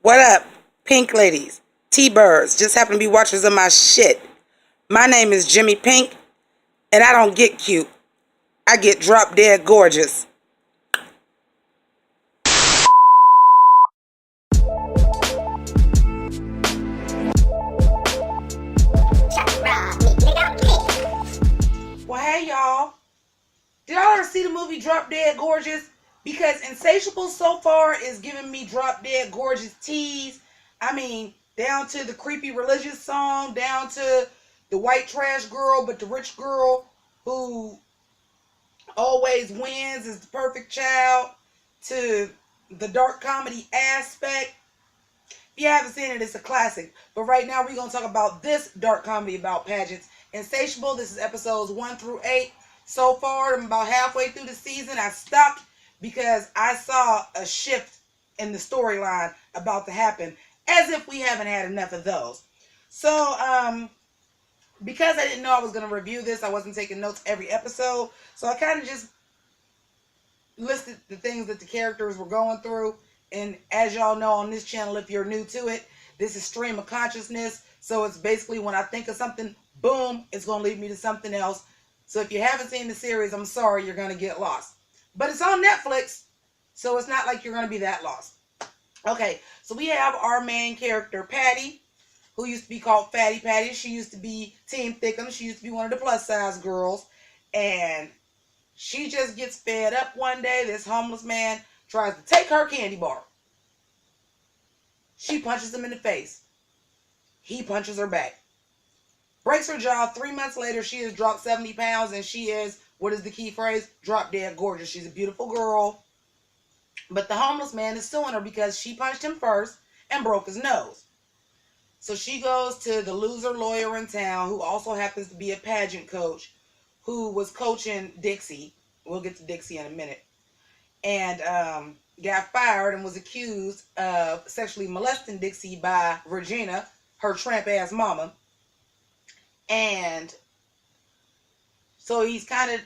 What up, pink ladies, T-birds, just happen to be watchers of my shit. My name is JImmiPynk, and I don't get cute. I get drop dead gorgeous. Well, hey y'all. Did y'all ever see the movie Drop Dead Gorgeous? Because Insatiable so far is giving me drop dead gorgeous tease. I mean, down to the creepy religious song, down to the white trash girl, but the rich girl who always wins is the perfect child, to the dark comedy aspect. If you haven't seen it, it's a classic. But right now, we're going to talk about this dark comedy about pageants. Insatiable, this is episodes 1 through 8. So far, I'm about halfway through the season. I stopped because I saw a shift in the storyline about to happen, as if we haven't had enough of those. So, because I didn't know I was going to review this, I wasn't taking notes every episode. So I kind of just listed the things that the characters were going through. And as y'all know on this channel, if you're new to it, this is stream of consciousness. So it's basically when I think of something, boom, it's going to lead me to something else. So if you haven't seen the series, I'm sorry, you're going to get lost. But it's on Netflix, so it's not like you're going to be that lost. Okay, so we have our main character, Patty, who used to be called Fatty Patty. She used to be Team Thickum. She used to be one of the plus size girls. And she just gets fed up one day. This homeless man tries to take her candy bar. She punches him in the face. He punches her back. Breaks her jaw. 3 months later, she has dropped 70 pounds, and she is, what is the key phrase? Drop dead gorgeous. She's a beautiful girl. But the homeless man is suing her because she punched him first and broke his nose. So she goes to the loser lawyer in town, who also happens to be a pageant coach, who was coaching Dixie. We'll get to Dixie in a minute. And got fired and was accused of sexually molesting Dixie by Regina, her tramp-ass mama. And so he's kind of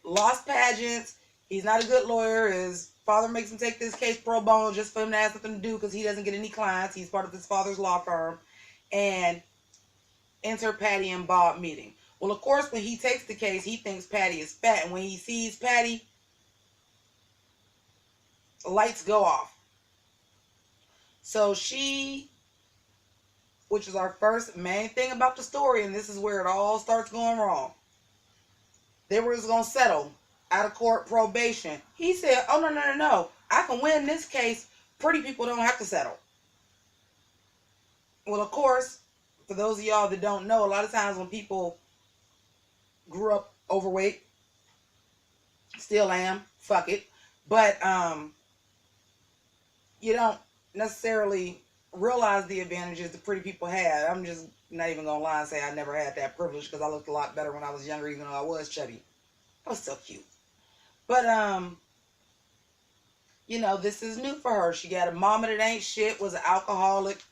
lost pageants. He's not a good lawyer. His father makes him take this case pro bono just for him to have something to do because he doesn't get any clients. He's part of his father's law firm. And enter Patty and Bob meeting. Well, of course, when he takes the case, he thinks Patty is fat. And when he sees Patty, lights go off. So she, which is our first main thing about the story, and this is where it all starts going wrong. They were just going to settle out of court probation. He said, oh, no. I can win this case. Pretty people don't have to settle. Well, of course, for those of y'all that don't know, a lot of times when people grew up overweight, still am, fuck it, but you don't necessarily realize the advantages the pretty people had. I'm just not even gonna lie and say I never had that privilege, because I looked a lot better when I was younger, even though I was chubby. I was still cute. But you know, this is new for her. She got a mama that ain't shit, was an alcoholic,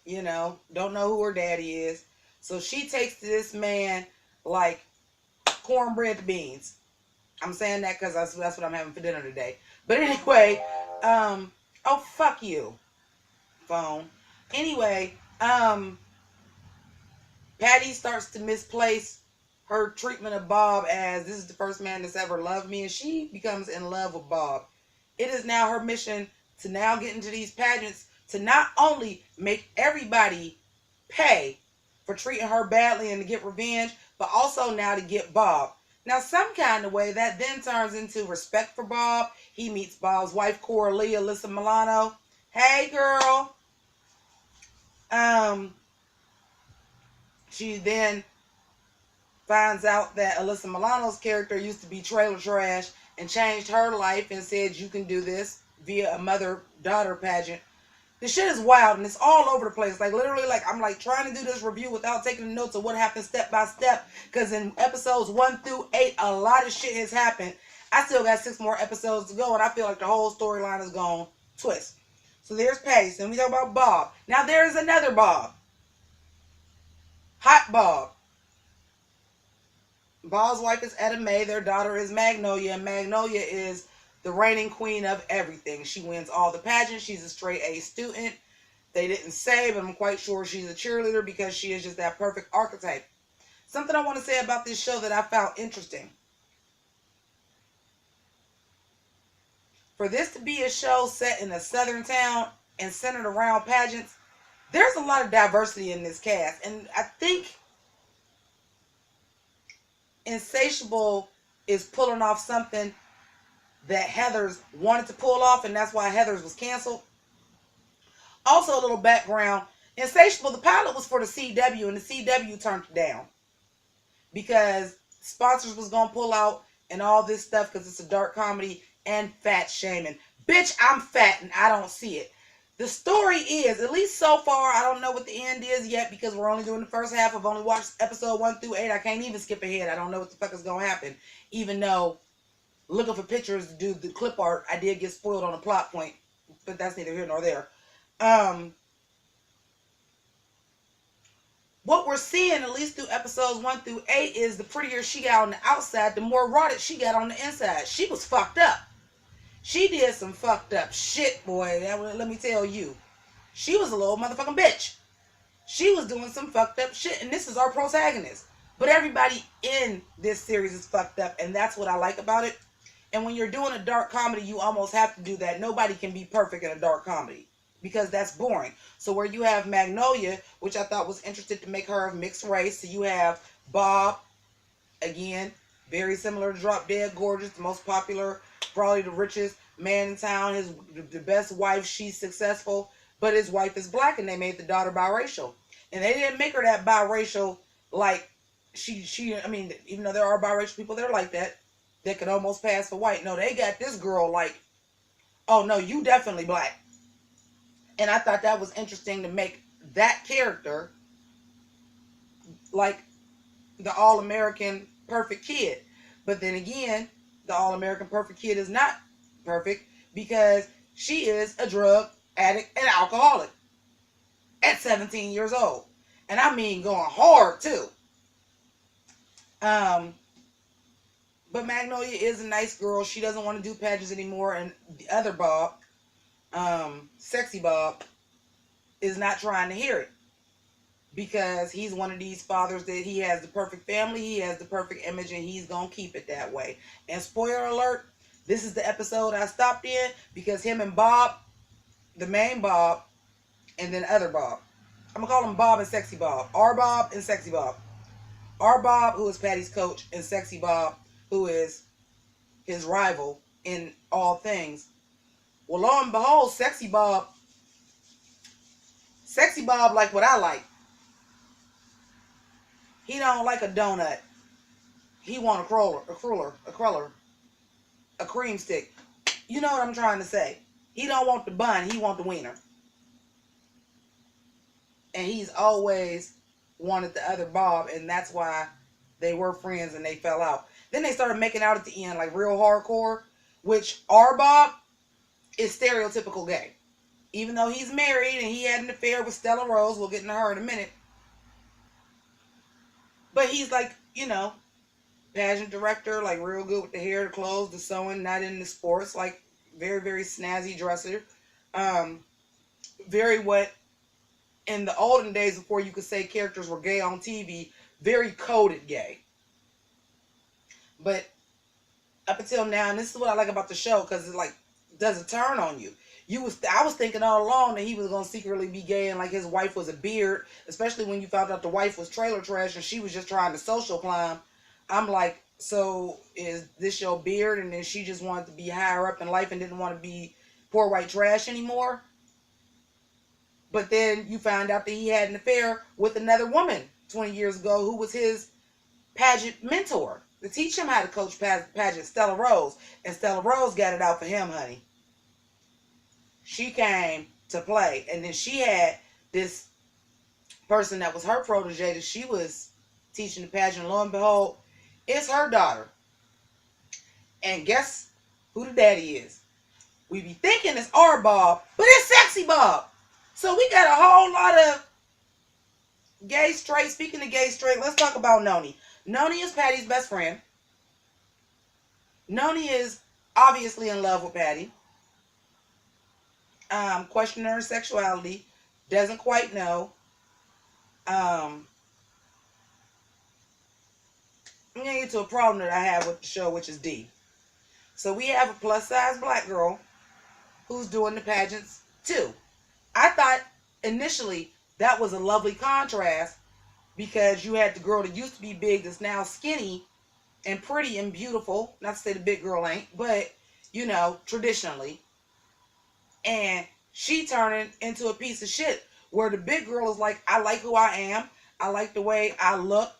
you know, don't know who her daddy is. So she takes to this man like cornbread to beans. I'm saying that because that's what I'm having for dinner today. But anyway, oh, fuck you, phone. Anyway, Patty starts to misplace her treatment of Bob as this is the first man that's ever loved me, and she becomes in love with Bob. It is now her mission to now get into these pageants to not only make everybody pay for treating her badly and to get revenge, but also now to get Bob. Now, some kind of way that then turns into respect for Bob. He meets Bob's wife, Coralie, Alyssa Milano. Hey, girl. She then finds out that Alyssa Milano's character used to be trailer trash and changed her life and said, you can do this via a mother-daughter pageant. This shit is wild, and it's all over the place. Like, literally, like, I'm, like, trying to do this review without taking notes of what happened step by step, because in episodes 1 through 8, a lot of shit has happened. I still got 6 more episodes to go, and I feel like the whole storyline is gone twist. So there's Pace, and we talk about Bob. Now, there's another Bob. Hot Bob. Bob's wife is Etta Mae. Their daughter is Magnolia, and Magnolia is the reigning queen of everything. She wins all the pageants. She's a straight A student. They didn't say, but I'm quite sure she's a cheerleader because she is just that perfect archetype. Something I want to say about this show that I found interesting. For this to be a show set in a southern town and centered around pageants, there's a lot of diversity in this cast. And I think Insatiable is pulling off something that Heathers wanted to pull off, and that's why Heathers was canceled. Also, a little background. Insatiable, the pilot was for the CW, and the CW turned it down because sponsors was going to pull out and all this stuff because it's a dark comedy and fat shaming. Bitch, I'm fat and I don't see it. The story is, at least so far, I don't know what the end is yet because we're only doing the first half. I've only watched episode 1 through 8. I can't even skip ahead. I don't know what the fuck is going to happen. Even though looking for pictures to do the clip art, I did get spoiled on a plot point. But that's neither here nor there. What we're seeing, at least through episodes 1 through 8, is the prettier she got on the outside, the more rotted she got on the inside. She was fucked up. She did some fucked up shit, boy. Let me tell you. She was a little motherfucking bitch. She was doing some fucked up shit, and this is our protagonist. But everybody in this series is fucked up, and that's what I like about it. And when you're doing a dark comedy, you almost have to do that. Nobody can be perfect in a dark comedy because that's boring. So where you have Magnolia, which I thought was interested to make her of mixed race. So you have Bob, again, very similar to Drop Dead Gorgeous, the most popular, probably the richest man in town. The best wife, she's successful, but his wife is black, and they made the daughter biracial. And they didn't make her that biracial like I mean, even though there are biracial people that are like that could almost pass for white. No, they got this girl like, oh no, you definitely black. And I thought that was interesting to make that character like the all-American perfect kid. But then again, the all-American perfect kid is not perfect because she is a drug addict and alcoholic at 17 years old. And I mean going hard too. But Magnolia is a nice girl. She doesn't want to do pageants anymore. And the other Bob, Sexy Bob, is not trying to hear it. Because he's one of these fathers that he has the perfect family, he has the perfect image, and he's going to keep it that way. And spoiler alert, this is the episode I stopped in because him and Bob, the main Bob, and then other Bob. I'm going to call him Bob and Sexy Bob. R Bob and Sexy Bob. R Bob, who is Patty's coach, and Sexy Bob, who is his rival in all things. Well, lo and behold, Sexy Bob like what I like. He don't like a donut. He want a cruller, a cream stick. You know what I'm trying to say. He don't want the bun. He want the wiener. And he's always wanted the other Bob, and that's why they were friends and they fell out. Then they started making out at the end, like real hardcore, which our Bob is stereotypical gay. Even though he's married and he had an affair with Stella Rose, we'll get into her in a minute. But he's like, you know, pageant director, like real good with the hair, the clothes, the sewing, not in the sports, like very, very snazzy dresser. Very what in the olden days before you could say characters were gay on TV, very coded gay. But up until now, and this is what I like about the show, because it like does a turn on you. I was thinking all along that he was going to secretly be gay and like his wife was a beard, especially when you found out the wife was trailer trash and she was just trying to social climb. I'm like, so is this your beard? And then she just wanted to be higher up in life and didn't want to be poor white trash anymore. But then you found out that he had an affair with another woman 20 years ago who was his pageant mentor to teach him how to coach pageant, Stella Rose. And Stella Rose got it out for him, honey. She came to play. And then she had this person that was her protege that she was teaching the pageant. Lo and behold, it's her daughter. And guess who the daddy is? We be thinking it's our Bob, but it's Sexy Bob. So we got a whole lot of gay straight. Speaking of gay straight, let's talk about Noni. Noni is Patty's best friend. Noni is obviously in love with Patty. Questioning her sexuality, doesn't quite know. I'm gonna get to a problem that I have with the show, which is D. So we have a plus size black girl who's doing the pageants too. I thought initially that was a lovely contrast because you had the girl that used to be big that's now skinny and pretty and beautiful. Not to say the big girl ain't, but you know, traditionally. And she turning into a piece of shit where the big girl is like, I like who I am. I like the way I look.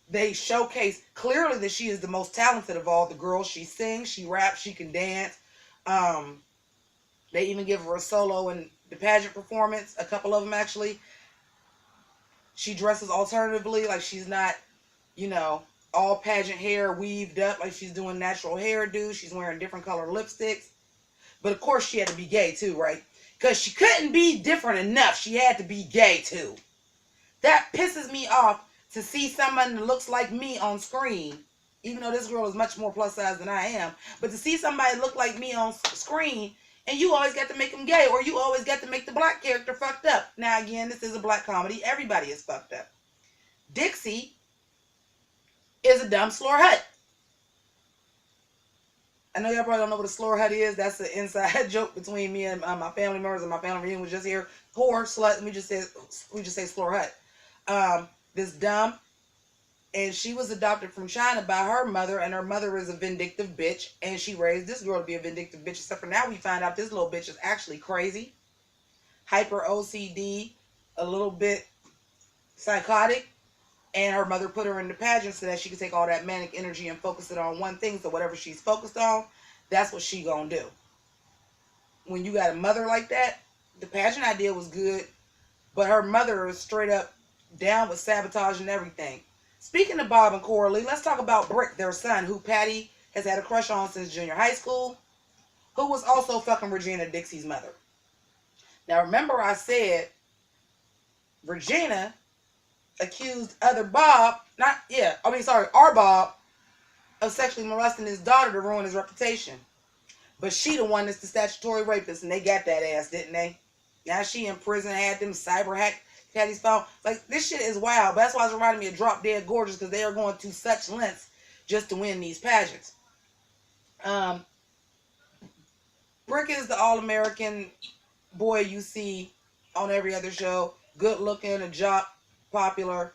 They showcase clearly that she is the most talented of all the girls. She sings, she raps, she can dance. They even give her a solo in the pageant performance, a couple of them actually. She dresses alternatively, like she's not, you know, all pageant hair weaved up, like she's doing natural hairdo. She's wearing different color lipsticks. But of course she had to be gay too, right? Because she couldn't be different enough. She had to be gay too. That pisses me off to see someone that looks like me on screen, even though this girl is much more plus size than I am. But to see somebody look like me on screen, and you always got to make them gay, or you always got to make the black character fucked up. Now again, this is a black comedy. Everybody is fucked up. Dixie is a dumb slur hut. I know y'all probably don't know what a slur hut is. That's an inside joke between me and my family members, and my family reunion was just here. Whore, slut, we just say slur hut. This dumb, and she was adopted from China by her mother, and her mother is a vindictive bitch, and she raised this girl to be a vindictive bitch, except for now we find out this little bitch is actually crazy, hyper OCD, a little bit psychotic, and her mother put her in the pageant so that she could take all that manic energy and focus it on one thing, so whatever she's focused on, that's what she gonna do. When you got a mother like that, the pageant idea was good, but her mother is straight up down with sabotage and everything. Speaking of Bob and Coralie, let's talk about Brick, their son, who Patty has had a crush on since junior high school, who was also fucking Regina, Dixie's mother. Now remember I said Regina accused our Bob, of sexually molesting his daughter to ruin his reputation. But she the one that's the statutory rapist, and they got that ass, didn't they? Now she in prison, had them cyber hack Patty's phone. Like, this shit is wild. But that's why it's reminding me of Drop Dead Gorgeous, because they are going to such lengths just to win these pageants. Brick is the all-American boy you see on every other show. Good looking, a jock, popular.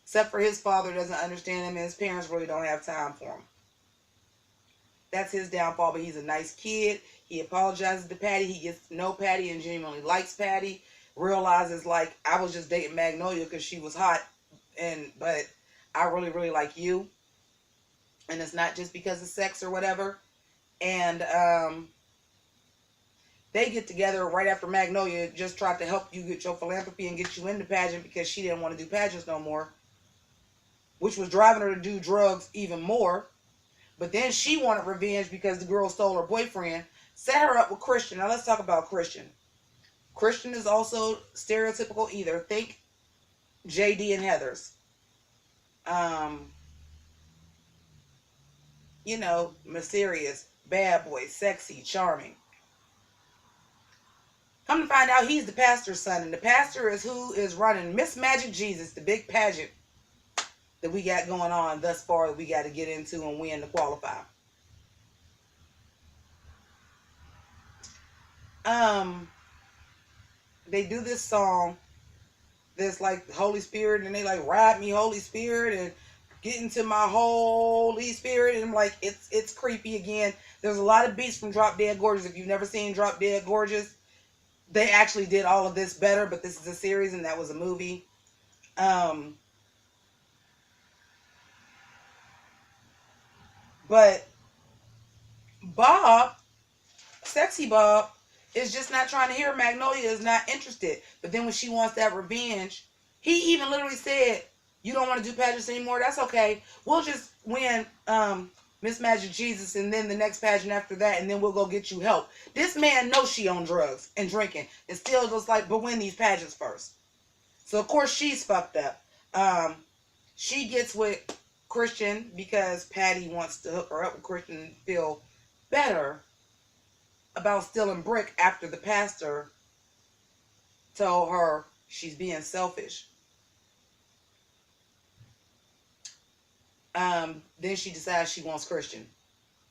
Except for his father doesn't understand him, and his parents really don't have time for him. That's his downfall, but he's a nice kid. He apologizes to Patty. He gets to know Patty and genuinely likes Patty. Realizes, like, I was just dating Magnolia because she was hot, but I really, really like you. And it's not just because of sex or whatever. And they get together right after Magnolia just tried to help you get your philanthropy and get you into pageant because she didn't want to do pageants no more, which was driving her to do drugs even more. But then she wanted revenge because the girl stole her boyfriend, set her up with Christian. Now let's talk about Christian. Christian is also stereotypical either. Think JD and Heathers. You know, mysterious, bad boy, sexy, charming. Come to find out, he's the pastor's son, and the pastor is who is running Miss Magic Jesus, the big pageant that we got going on thus far that we got to get into and win to qualify. They do this song that's like Holy Spirit, and they like, ride me Holy Spirit and get into my Holy Spirit, and I'm like, it's creepy again. There's a lot of beats from Drop Dead Gorgeous. If you've never seen Drop Dead Gorgeous, they actually did all of this better, but this is a series and that was a movie. But Bob, sexy Bob, is just not trying to hear. Magnolia is not interested. But then when she wants that revenge, he even literally said, you don't want to do pageants anymore? That's okay. We'll just win Miss Magic Jesus, and then the next pageant after that, and then we'll go get you help. This man knows she on drugs and drinking, and still just like, but win these pageants first. So of course she's fucked up. She gets with Christian because Patty wants to hook her up with Christian and feel better about stealing brick after the pastor told her she's being selfish. Then she decides she wants Christian.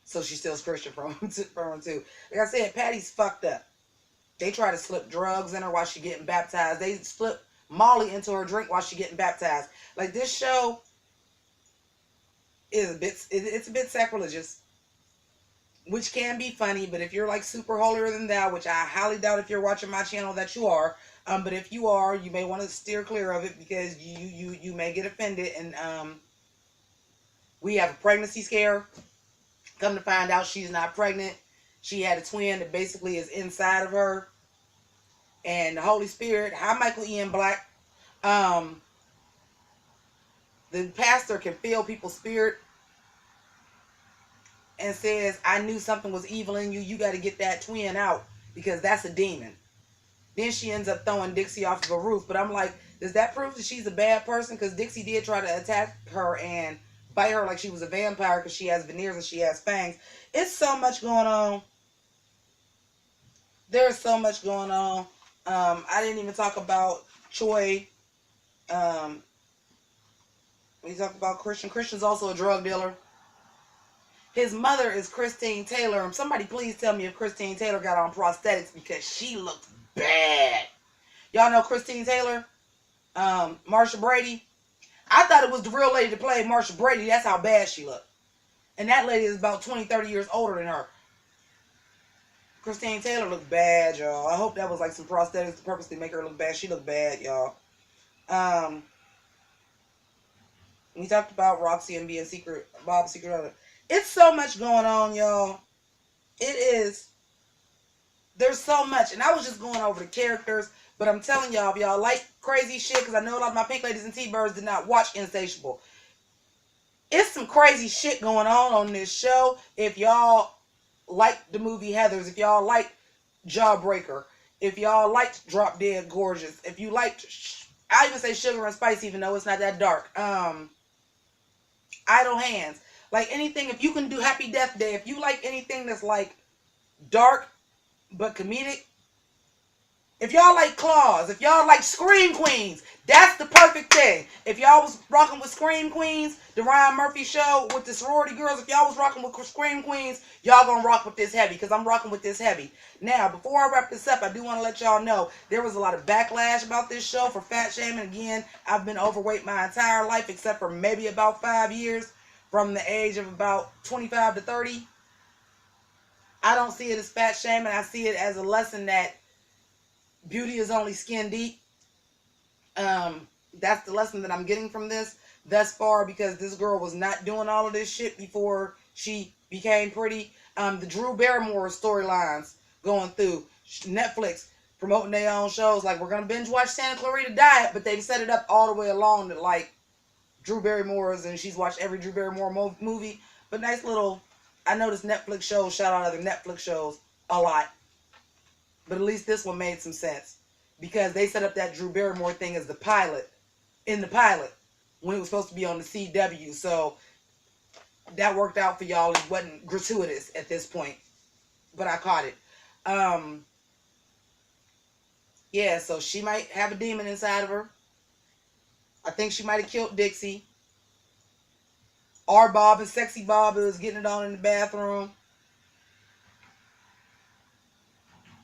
So she steals Christian from him too. Like I said, Patty's fucked up. They try to slip drugs in her while she's getting baptized. They slip Molly into her drink while she's getting baptized. Like, this show is it's a bit sacrilegious, which can be funny, but if you're like super holier than thou, which I highly doubt if you're watching my channel that you are, but if you are, you may want to steer clear of it because you may get offended. And we have a pregnancy scare. Come to find out, she's not pregnant. She had a twin that basically is inside of her. And the Holy Spirit, hi Michael Ian Black, the pastor can feel people's spirit and says, I knew something was evil in you. You got to get that twin out because that's a demon. Then she ends up throwing Dixie off of a roof. But I'm like, does that prove that she's a bad person? Because Dixie did try to attack her and bite her like she was a vampire because she has veneers and she has fangs. It's so much going on. There's so much going on. I didn't even talk about Choi. We talked about Christian. Christian's also a drug dealer. His mother is Christine Taylor. And somebody please tell me if Christine Taylor got on prosthetics because she looked bad. Y'all know Christine Taylor? Marsha Brady. I thought it was the real lady to play Marsha Brady. That's how bad she looked. And that lady is about 20, 30 years older than her. Christine Taylor looked bad, y'all. I hope that was like some prosthetics to purposely make her look bad. She looked bad, y'all. We talked about Roxy and being Bob's secret other. It's so much going on, y'all. It is. There's so much. And I was just going over the characters. But I'm telling y'all, if y'all like crazy shit, because I know a lot of my Pink Ladies and T-Birds did not watch Insatiable. It's some crazy shit going on this show. If y'all like the movie Heathers, if y'all like Jawbreaker, if y'all liked Drop Dead Gorgeous, if you liked, I even say Sugar and Spice even though it's not that dark. Idle Hands. Like anything, if you can do Happy Death Day, if you like anything that's like dark but comedic, if y'all like Claws, if y'all like Scream Queens, that's the perfect thing. If y'all was rocking with Scream Queens, the Ryan Murphy show with the sorority girls, if y'all was rocking with Scream Queens, y'all gonna rock with this heavy, because I'm rocking with this heavy. Now, before I wrap this up, I do want to let y'all know, there was a lot of backlash about this show for fat shaming. Again, I've been overweight my entire life, except for maybe about 5 years, from the age of about 25 to 30. I don't see it as fat shaming. I see it as a lesson that beauty is only skin deep. That's the lesson that I'm getting from this thus far, because this girl was not doing all of this shit before she became pretty. The Drew Barrymore storylines going through Netflix promoting their own shows, like we're gonna binge watch Santa Clarita Diet, but they've set it up all the way along that like Drew Barrymore's, and she's watched every Drew Barrymore movie. But nice little, I noticed Netflix shows shout out other Netflix shows a lot. But at least this one made some sense. Because they set up that Drew Barrymore thing as the pilot. In the pilot. When it was supposed to be on the CW. So that worked out for y'all. It wasn't gratuitous at this point. But I caught it. Yeah, so she might have a demon inside of her. I think she might have killed Dixie. R. Bob and Sexy Bob was getting it on in the bathroom.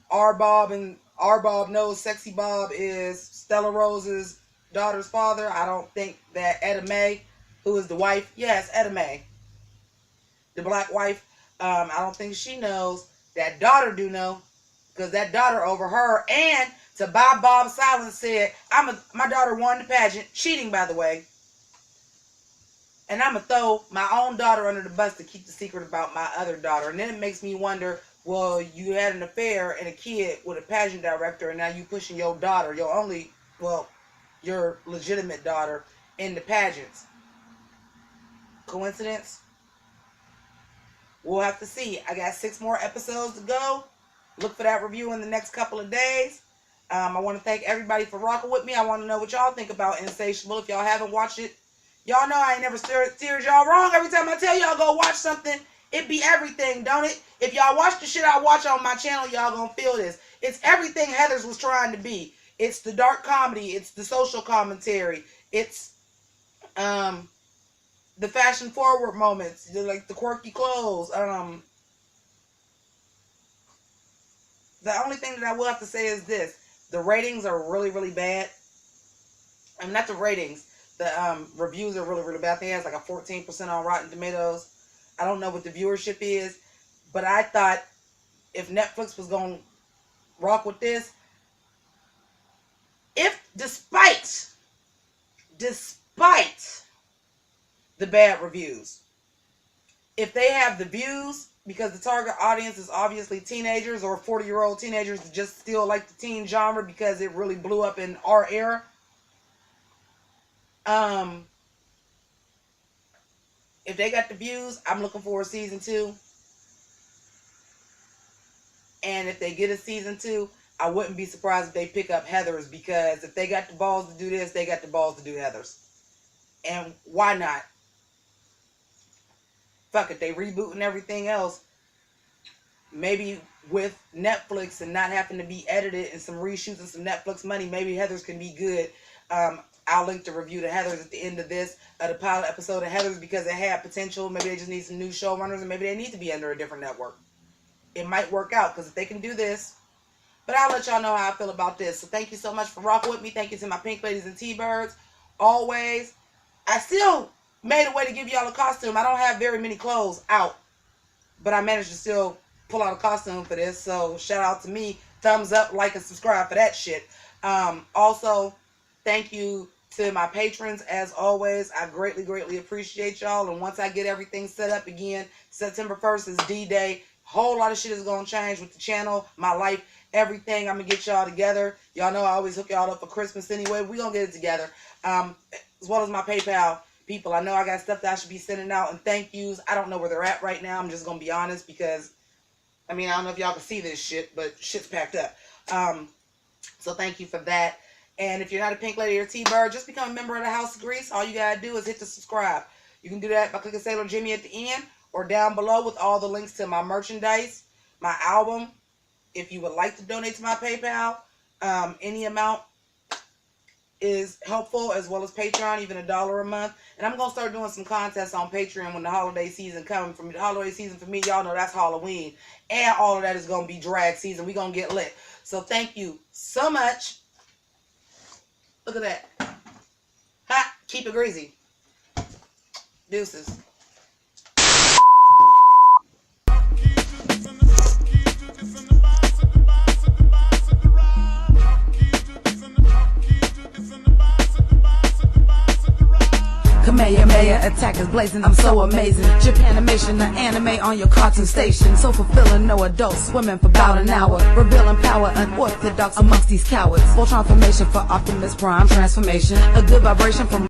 R. Bob knows Sexy Bob is Stella Rose's daughter's father. I don't think that Etta Mae, who is the wife, yes, Etta Mae, the black wife, I don't think she knows. That daughter do know, because that daughter over her, and to buy Bob's silence said, my daughter won the pageant, cheating by the way, and I'm going to throw my own daughter under the bus to keep the secret about my other daughter. And then it makes me wonder, well, you had an affair and a kid with a pageant director, and now you pushing your daughter, your legitimate daughter, into pageants. Coincidence? We'll have to see. I got 6 more episodes to go. Look for that review in the next couple of days. I want to thank everybody for rocking with me. I want to know what y'all think about Insatiable. If y'all haven't watched it, y'all know I ain't never steered y'all wrong. Every time I tell y'all go watch something, it be everything, don't it? If y'all watch the shit I watch on my channel, y'all gonna feel this. It's everything Heathers was trying to be. It's the dark comedy. It's the social commentary. It's the fashion forward moments, like the quirky clothes. The only thing that I will have to say is this: the ratings are really, really bad. I mean, not the ratings. The reviews are really, really bad. I think it has like a 14% on Rotten Tomatoes. I don't know what the viewership is, but I thought if Netflix was going to rock with this, if despite the bad reviews, if they have the views, because the target audience is obviously teenagers or 40-year-old teenagers that just still like the teen genre because it really blew up in our era. If they got the views, I'm looking for a season 2. And if they get a season 2, I wouldn't be surprised if they pick up Heathers, because if they got the balls to do this, they got the balls to do Heathers. And why not? Fuck it, they rebooting everything else. Maybe with Netflix and not having to be edited and some reshoots and some Netflix money, maybe Heathers can be good. I'll link the review to Heathers at the end of this, the pilot episode of Heathers, because it had potential. Maybe they just need some new showrunners, and maybe they need to be under a different network. It might work out, because if they can do this. But I'll let y'all know how I feel about this. So thank you so much for rocking with me. Thank you to my pink ladies and T-birds. Always. I still made a way to give y'all a costume. I don't have very many clothes out, but I managed to still pull out a costume for this. So shout out to me. Thumbs up, like, and subscribe for that shit. Also, thank you to my patrons, as always. I greatly, greatly appreciate y'all. And once I get everything set up again, September 1st is D-Day. Whole lot of shit is going to change with the channel, my life, everything. I'm going to get y'all together. Y'all know I always hook y'all up for Christmas anyway. We're going to get it together. As well as my PayPal people. I know I got stuff that I should be sending out and thank yous. I don't know where they're at right now. I'm just going to be honest, because, I mean, I don't know if y'all can see this shit, but shit's packed up. So thank you for that. And if you're not a pink lady or T-bird, just become a member of the House of Grease. All you gotta do is hit the subscribe. You can do that by clicking Sailor Jimmy at the end, or down below with all the links to my merchandise, my album. If you would like to donate to my PayPal, any amount is helpful, as well as Patreon, even $1 a month. And I'm gonna start doing some contests on Patreon when the holiday season comes. From the holiday season for me, y'all know that's Halloween, and all of that is gonna be drag season. We gonna get lit. So thank you so much. Look at that. Ha! Keep it greasy. Deuces. Kamehameha attack is blazing, I'm so amazing. Japanimation, the anime on your cartoon station. So fulfilling, no adults swimming for about an hour. Revealing power, unorthodox amongst these cowards. Full transformation for Optimus Prime transformation. A good vibration from